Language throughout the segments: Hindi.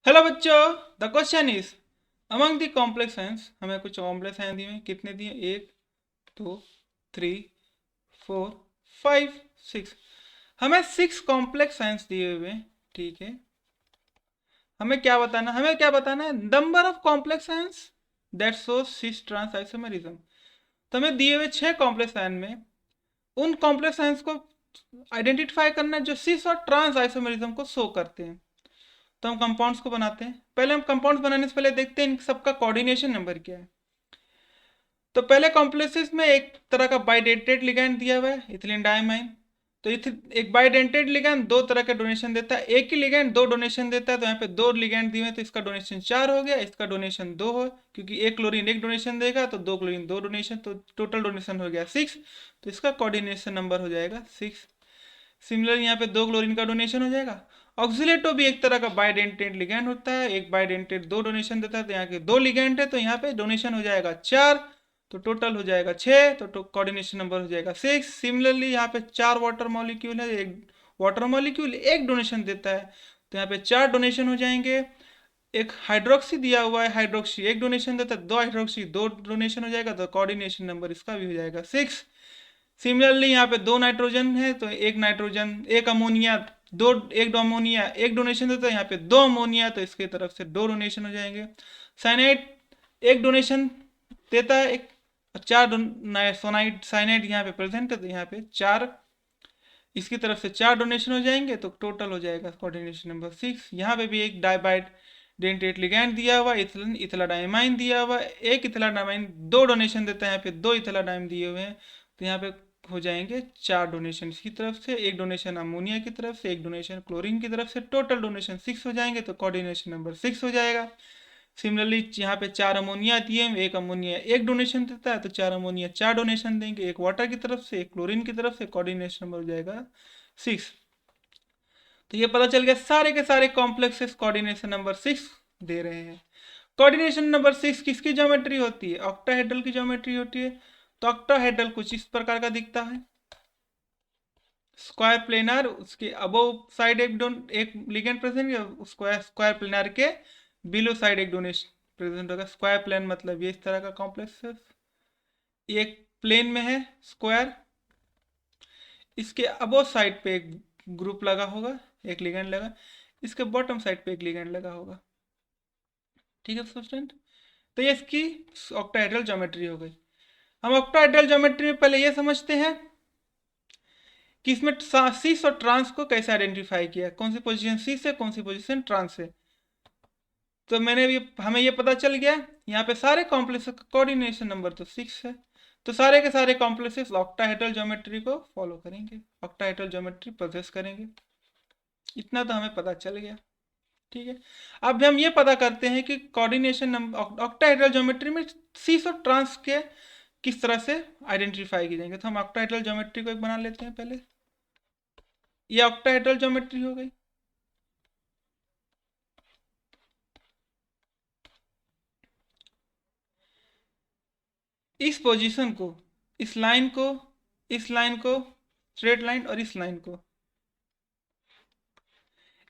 हेलो बच्चों। The question is among the complex science. हमें कुछ कॉम्प्लेक्स साइंस दिए हैं। कितने दिए? एक, दो, थ्री, फोर, फाइव, सिक्स। हमें सिक्स कॉम्प्लेक्स साइंस दिए हुए हैं। ठीक है। हमें क्या बताना है? Number of complexes that shows cis trans isomerism. तो हमें दिए हुए छह कॉम्प्लेक्स साइंस में उन कॉम्प्लेक्स साइंस को आइडेंटिफाई करना है जो सिस और ट्रांस आइसोमेरिज्म को शो करते हैं। तो हम कंपाउंड्स को बनाते हैं। पहले हम कंपाउंड्स बनाने से पहले देखते हैं इन सबका कोऑर्डिनेशन नंबर क्या है। तो पहले कॉम्प्लेक्सेस में एक तरह का बाइडेंटेड लिगैंड दिया हुआ है, इथिलीन डायमाइन। तो एक बाइडेंटेड लिगैंड दो तरह का डोनेशन देता है। एक ही लिगैंड दो डोनेशन देता है। तो यहाँ पे दो लिगैंड दिए हुए हैं, तो इसका डोनेशन चार हो गया, इसका डोनेशन दो हो, क्योंकि एक क्लोरीन एक डोनेशन देगा तो दो क्लोरीन दो डोनेशन, तो टोटल डोनेशन हो गया सिक्स। तो इसका कोऑर्डिनेशन नंबर हो जाएगा सिक्स। सिमिलर यहाँ पे दो क्लोरीन का डोनेशन हो जाएगा। ऑक्सीलेटो भी एक तरह का बाइडेंटेड लिगैंड होता है। एक बाइडेंटेड दो डोनेशन देता है, तो यहाँ के दो लिगैंड है, तो यहाँ पे डोनेशन हो जाएगा चार। तो टोटल हो जाएगा छः, तो कोऑर्डिनेशन नंबर हो जाएगा सिक्स। सिमिलरली यहाँ पे चार वाटर मॉलिक्यूल है, एक वाटर मॉलिक्यूल एक डोनेशन देता है, तो यहाँ पे चार डोनेशन हो जाएंगे। एक हाइड्रोक्सी दिया हुआ है, हाइड्रोक्सी एक डोनेशन देता है, दो हाइड्रोक्सी दो डोनेशन हो जाएगा, तो कोऑर्डिनेशन नंबर इसका भी हो जाएगा सिक्स। सिमिलरली यहाँ पे दो नाइट्रोजन है, तो एक नाइट्रोजन एक अमोनिया दो, एक अमोनिया एक डोनेशन देता है, यहाँ पे दो अमोनिया, तो इसके तरफ से दो डोनेशन हो जाएंगे। साइनाइड एक डोनेशन देता है, एक चार सोनाइड साइनाइड यहाँ पे प्रेजेंट है, तो यहाँ पे चार, इसकी तरफ से चार डोनेशन हो जाएंगे, तो टोटल हो जाएगा कोऑर्डिनेशन नंबर सिक्स। यहाँ पे भी एक डाइबाइड डेंटेट लिगैंड दिया हुआ, इथिलीन इथिलाडाइमाइन दिया हुआ। एक इथिलाडाइमाइन दो डोनेशन देता है, यहाँ पे दो इथिलाडाइम दिए हुए हैं, तो यहाँ पे हो जाएंगे चार डोनेशन इसकी तरफ से, एक डोनेशन अमोनिया की तरफ से, एक डोनेशन क्लोरीन की तरफ से, टोटल डोनेशन सिक्स हो जाएंगे, तो कोऑर्डिनेशन नंबर सिक्स हो जाएगा। सिमिलरली यहाँ पे चार अमोनिया दिए, एक अमोनिया एक डोनेशन देता है, तो चार अमोनिया चार डोनेशन देंगे, एक वाटर की तरफ से एक क्लोरीन की तरफ से, कोऑर्डिनेशन नंबर हो जाएगा सिक्स। तो ये पता चल गया सारे के सारे कॉम्प्लेक्सेस कोऑर्डिनेशन नंबर सिक्स दे रहे हैं। कोऑर्डिनेशन नंबर सिक्स किसकी ज्योमेट्री होती है? ऑक्टाहेड्रल की ज्योमेट्री होती है। तो ऑक्टाहेड्रल कुछ इस प्रकार का दिखता है, स्क्वायर प्लेनर, उसके अबोव साइड एक लिगेंड प्रेजेंट है, स्क्वायर स्क्वायर प्लेनर के बिलो साइड एक डोनेशन प्रेजेंट होगा। स्क्वायर प्लेन मतलब ये इस तरह का कॉम्प्लेक्स है, एक प्लेन में है स्क्वायर, इसके अबोव साइड पे एक ग्रुप लगा होगा, एक लिगेंड लगा, इसके बॉटम साइड पे एक लिगेंड लगा होगा। ठीक है स्टूडेंट। तो ये इसकी ऑक्टाहेड्रल ज्योमेट्री हो गई। हम ऑक्टाहेड्रल ज्योमेट्री में पहले ये समझते हैं कि इसमें सीस और ट्रांस को कैसे आइडेंटिफाई किया, कौन सी पोजीशन सीस है, कौन सी पोजीशन ट्रांस है। तो हमें ये पता चल गया, यहाँ पे सारे कॉम्प्लेक्स का कोऑर्डिनेशन नंबर तो सिक्स है। तो सारे के सारे कॉम्प्लेक्सेस ऑक्टाहेड्रल ज्योमेट्री को फॉलो करेंगे, ऑक्टाहेड्रल ज्योमेट्री प्रोसेस करेंगे। इतना तो हमें पता चल गया। ठीक है। अब हम ये पता करते हैं कि कोऑर्डिनेशन नंबर ऑक्टाहेड्रल ज्योमेट्री में सीस और ट्रांस के किस तरह से आइडेंटिफाई की जाएंगे। तो हम ऑक्टाहेड्रल ज्योमेट्री को एक बना लेते हैं पहले। ये ऑक्टाहेड्रल ज्योमेट्री हो गई। इस पोजीशन को, इस लाइन को, इस लाइन को, स्ट्रेट लाइन और इस लाइन को,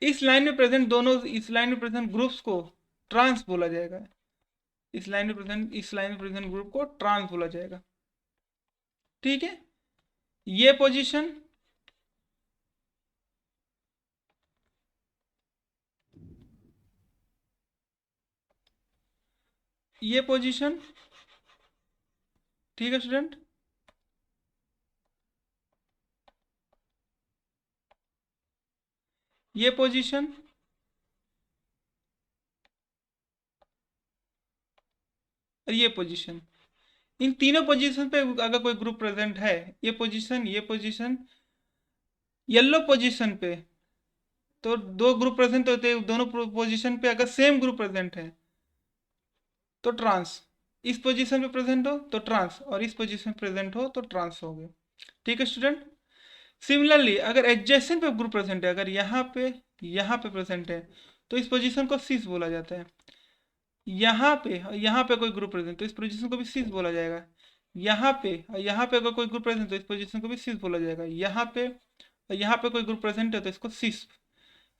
इस लाइन में प्रेजेंट दोनों, इस लाइन में प्रेजेंट ग्रुप्स को ट्रांस बोला जाएगा। इस लाइन में प्रेजेंट ग्रुप को ट्रांस बोला जाएगा। ठीक है। ये पोजीशन, ये पोजीशन, ठीक है स्टूडेंट। ये पोजीशन, और ये पोजीशन, इन तीनों पोजीशन पे अगर कोई ग्रुप प्रेजेंट है, ये पोजीशन, येलो पोजीशन पे, तो दो ग्रुप प्रेजेंट होते हैं, दोनों पोजीशन पे अगर सेम ग्रुप प्रेजेंट है तो ट्रांस, इस पोजीशन पे प्रेजेंट हो तो ट्रांस, और इस पोजीशन पे प्रेजेंट हो तो ट्रांस हो गए। ठीक है स्टूडेंट। सिमिलरली अगर एडजेसेंट पे ग्रुप प्रेजेंट है, अगर यहाँ पे प्रेजेंट है, तो इस पोजीशन को सिस बोला जाता है। यहाँ पे कोई ग्रुप प्रेजेंट, तो इस पोजीशन को भी सिस बोला जाएगा। यहाँ पे अगर कोई ग्रुप प्रेजेंट, तो इस पोजीशन को भी सिस बोला जाएगा। यहाँ पे कोई ग्रुप प्रेजेंट है, तो इसको सिस।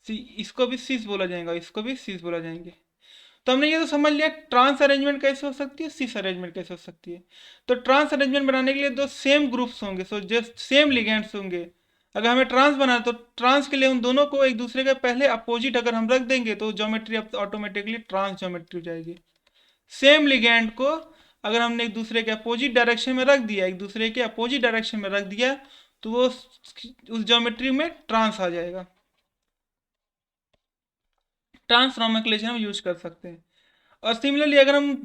इसको भी सिस बोला जाएगा, इसको भी सिस बोला जाएंगे। तो हमने ये तो समझ लिया ट्रांस अरेंजमेंट कैसे हो सकती है, सिस अरेंजमेंट कैसे हो सकती है। तो ट्रांस अरेंजमेंट बनाने के लिए दो सेम ग्रुप्स होंगे, सो जस्ट सेम लिगेंड्स होंगे। अगर हमें ट्रांस बनाना है तो ट्रांस के लिए उन दोनों को एक दूसरे के पहले अपोजिट अगर हम रख देंगे तो ज्योमेट्री ऑटोमेटिकली ट्रांस ज्योमेट्री हो जाएगी। सेम लिगेंड को अगर हमने एक दूसरे के अपोजिट डायरेक्शन में रख दिया, एक दूसरे के अपोजिट डायरेक्शन में रख दिया, तो वो उस ज्योमेट्री में ट्रांस आ जाएगा। ट्रांस नोमेनक्लेचर हम यूज कर सकते हैं। और सिमिलरली अगर हम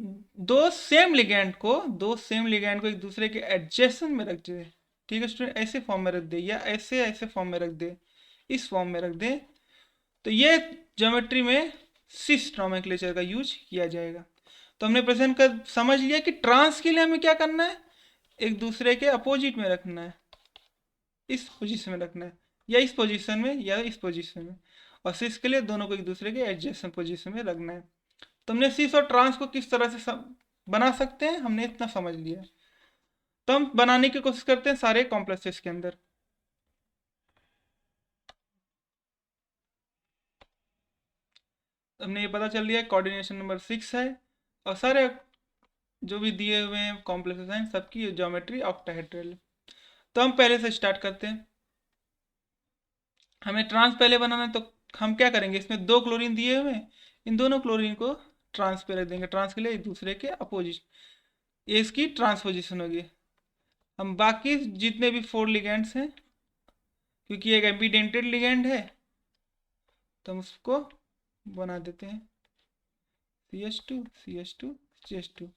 दो सेम लिगेंड को एक दूसरे के एडजेसेंट में रख दें, ठीक है स्टूडेंट, ऐसे फॉर्म में रख दे या ऐसे ऐसे फॉर्म में रख दे, इस फॉर्म में रख दे, तो ये ज्योमेट्री में सिस नोमेनक्लेचर का यूज किया जाएगा। तो हमने प्रेजेंट कर समझ लिया कि ट्रांस के लिए हमें क्या करना है, एक दूसरे के अपोजिट में रखना है, इस पोजीशन में रखना है, या इस पोजीशन में या इस पोजीशन में। और सिस के लिए दोनों को एक दूसरे के एडजेसेंट पोजीशन में रखना है। तो हमने सिस और ट्रांस को किस तरह से बना सकते हैं हमने इतना समझ लिया। तो हम बनाने की कोशिश करते हैं सारे कॉम्प्लेक्सेस के अंदर। हमने ये पता चल लिया कोऑर्डिनेशन नंबर 6 है, और सारे जो भी दिए हुए हैं कॉम्प्लेक्सेस हैं सबकी ज्योमेट्री ऑक्टाहेड्रल। तो हम पहले से स्टार्ट करते हैं। हमें ट्रांस पहले बनाना है, तो हम क्या करेंगे, इसमें दो क्लोरीन दिए हुए हैं, इन दोनों क्लोरीन को ट्रांस पे रख देंगे, ट्रांस के लिए एक दूसरे के अपोजिट, ये इसकी ट्रांसपोजिशन होगी। हम बाकी जितने भी 4 लिगेंड्स हैं, क्योंकि एक एम्बीडेंटेड लिगेंड है, तो हम उसको बना देते हैं CH2 CH2 CH2।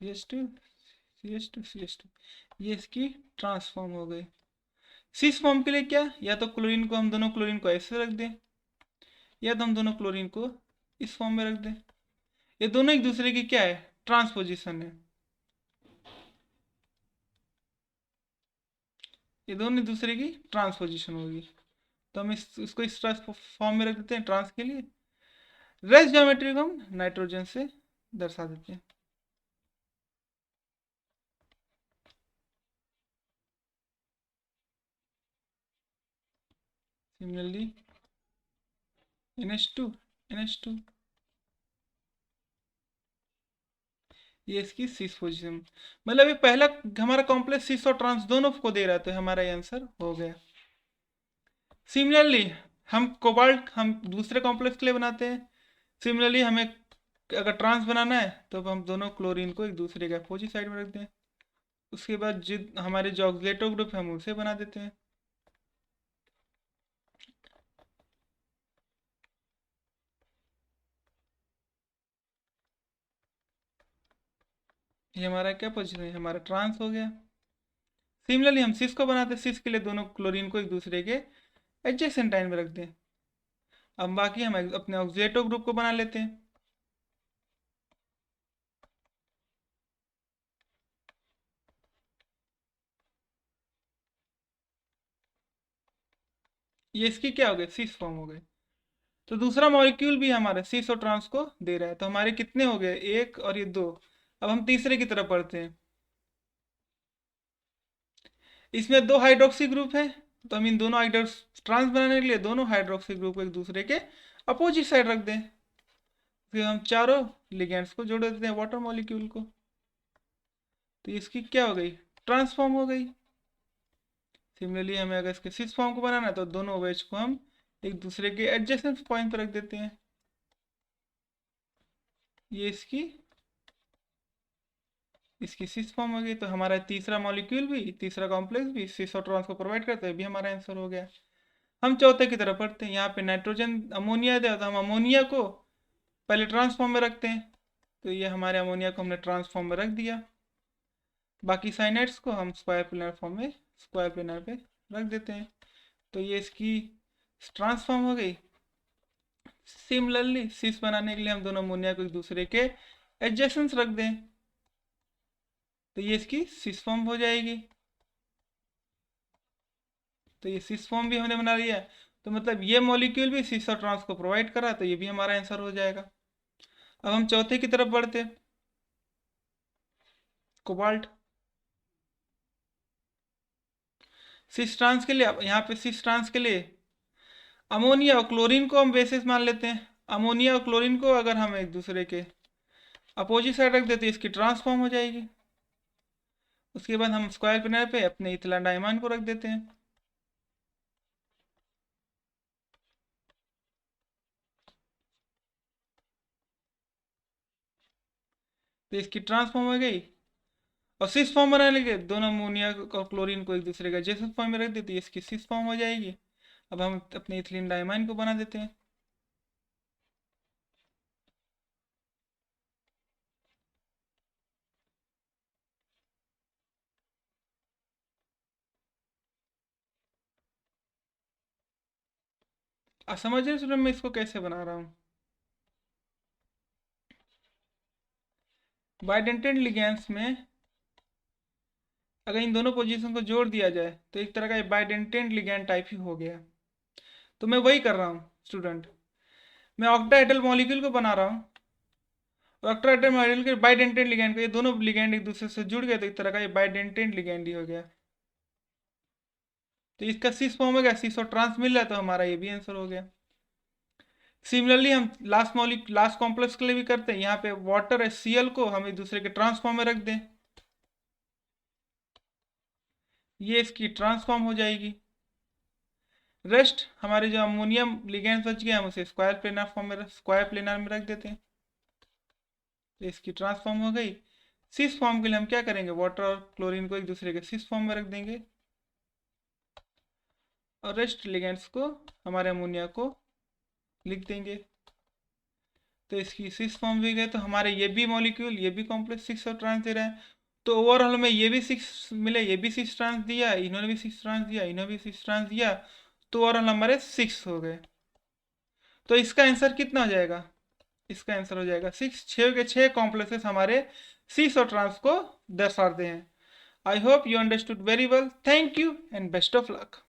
CH2 CH2 CH2, ये इसकी ट्रांसफॉर्म हो गई। सिस फॉर्म के लिए क्या, या तो क्लोरीन को हम दोनों क्लोरीन को ऐसे रख दें, या तो हम दोनों क्लोरीन को इस फॉर्म में रख दें। ये दोनों एक दूसरे की क्या है, ट्रांसपोजिशन है। ये दोनों एक दूसरे की ट्रांसपोजिशन होगी। तो हम इसको इस फॉर्म में रख देते हैं ट्रांस के लिए। रेस्ट ज्योमेट्री को हम नाइट्रोजन से दर्शा देते हैं। सिमिलरली NH2 NH2, ये इसकी सिस पोजीशन, मतलब ये पहला हमारा कॉम्प्लेक्स सिस और ट्रांस दोनों को दे रहा है, तो हमारा आंसर हो गया। सिमिलरली हम कोबाल्ट हम दूसरे कॉम्प्लेक्स के लिए बनाते हैं। सिमिलरली हमें अगर ट्रांस बनाना है तो हम दोनों क्लोरीन को एक दूसरे के अपोजिट साइड में रख दें। उसके बाद जित हमारे जो ऑक्सीडेटिव ग्रुप है हम उसे बना देते हैं। ये हमारा क्या पोजीशन है, हमारा ट्रांस हो गया। सिमिलरली हम सिस को बनाते हैं, सिस के लिए दोनों क्लोरीन को एक दूसरे के एडजेसेंट लाइन में रख दें। अब बाकी हम अपने ऑक्सीडेटिव ग्रुप को बना लेते हैं। ये इसकी क्या हो गई, सिस फॉर्म हो गई। तो दूसरा मॉलिक्यूल भी हमारे सिस और ट्रांस को दे रहा है, तो हमारे कितने हो गए, एक और ये दो। अब हम तीसरे की तरफ बढ़ते हैं। इसमें दो हाइड्रोक्सी ग्रुप है, तो हम इन दोनों हाइड्रोक्स ट्रांस बनाने के लिए दोनों हाइड्रोक्सी ग्रुप को एक दूसरे के अपोजिट साइड रख दें। फिर हम चारों लिगेंड्स को जोड़ देते हैं वाटर मॉलिक्यूल को, तो इसकी क्या हो गई, ट्रांसफॉर्म हो गई। सिमिलरली हमें अगर इसके सिस फॉर्म को बनाना है तो दोनों वेज को हम एक दूसरे के एडजेसेंट पॉइंट पर रख देते हैं। ये इसकी इसकी सिस फॉर्म हो गई। तो हमारा तीसरा मॉलिक्यूल भी, तीसरा कॉम्प्लेक्स भी सिस और ट्रांस को प्रोवाइड करता है, भी हमारा आंसर हो गया। हम चौथे की तरफ पढ़ते हैं। यहाँ पे नाइट्रोजन अमोनिया दिया, तो हम अमोनिया को पहले ट्रांसफॉर्म में रखते हैं, तो ये हमारे अमोनिया को हमने ट्रांसफॉर्म में रख दिया। बाकी साइनाइड्स को हम स्क्वायर प्लेनर फॉर्म में स्क्वायर प्लेनर पे रख देते हैं, तो ये इसकी ट्रांसफॉर्म हो गई। सिमिलरली सिस बनाने के लिए हम दोनों अमोनिया को एक दूसरे के एडजेसेंट रख दें, तो ये इसकी सिस फॉर्म हो जाएगी। तो ये सिस फॉर्म भी हमने बना लिया, तो मतलब ये मॉलिक्यूल भी सिस और ट्रांस को प्रोवाइड करा, तो ये भी हमारा आंसर हो जाएगा। अब हम चौथे की तरफ बढ़ते, कोबाल्ट। सिस ट्रांस के लिए, यहाँ पे सिस ट्रांस के लिए अमोनिया और क्लोरीन को हम बेसिस मान लेते हैं। अमोनिया और क्लोरीन को अगर हम एक दूसरे के अपोजिट साइड रख देते हैं, इसकी ट्रांसफॉर्म हो जाएगी। उसके बाद हम स्क्वायर पिनर पे अपने इथिलीन डायमंड को रख देते हैं, तो इसकी ट्रांसफॉर्म हो गई। और सिस फॉर्म बनाने के दोनों अमोनिया और क्लोरीन को एक दूसरे का जेसस फॉर्म में रख देते हैं, इसकी सिस फॉर्म हो जाएगी। अब हम अपने इथिलीन डायमंड को बना देते हैं। आप समझ रहे स्टूडेंट मैं इसको कैसे बना रहा हूँ? बाइडेंटेड लिगेंड्स में अगर इन दोनों पोजीशन को जोड़ दिया जाए तो एक तरह का बाइडेंटेड लिगेंड टाइप ही हो गया। तो मैं वही कर रहा हूँ स्टूडेंट, मैं ऑक्टाहेड्रल मॉलिक्यूल को बना रहा हूँ। और ऑक्टाहेड्रल मॉलिक्यूल के बाइडेंटेड लिगेंड को, ये दोनों लिगेंड एक दूसरे से जुड़ गए तो एक तरह का ये बाइडेंटेड लिगेंड ही हो गया। तो इसका सिस फॉर्म हो गया, सिस और ट्रांस मिल रहा है, तो हमारा ये भी आंसर हो गया। सिमिलरली हम लास्ट कॉम्प्लेक्स के लिए भी करते हैं। यहाँ पे वाटर HCl को हम एक दूसरे के ट्रांसफॉर्म में रख दें, ये इसकी ट्रांसफॉर्म हो जाएगी। रेस्ट हमारे जो अमोनियम लिगेंड्स बच गए हम उसे स्क्वायर प्लेनर में रख देते हैं, तो इसकी ट्रांसफॉर्म हो गई। सिस फॉर्म के लिए हम क्या करेंगे, वाटर और क्लोरीन को एक दूसरे के सिस फॉर्म में रख देंगे और रेस्ट लिगेंड्स को, हमारे अमोनिया को लिख देंगे, तो इसकी सिक्स फॉर्म भी गए। तो हमारे ये भी मॉलिक्यूल, ये भी कॉम्प्लेक्स सिक्स और ट्रांस दे रहा है। तो ओवरऑल हमें ये भी सिक्स मिले, ये भी सिक्स ट्रांस दिया, इन्होंने भी सिक्स ट्रांस दिया, इन्होंने भी सिक्स ट्रांस दिया, तो ओवरऑल हमारे सिक्स हो गए। तो इसका आंसर कितना हो जाएगा? इसका आंसर हो जाएगा सिक्स। छः के छः कॉम्प्लेक्सेस हमारे सिक्स और ट्रांस को दर्शाते हैं। I hope you understood very well. Thank you and best of luck.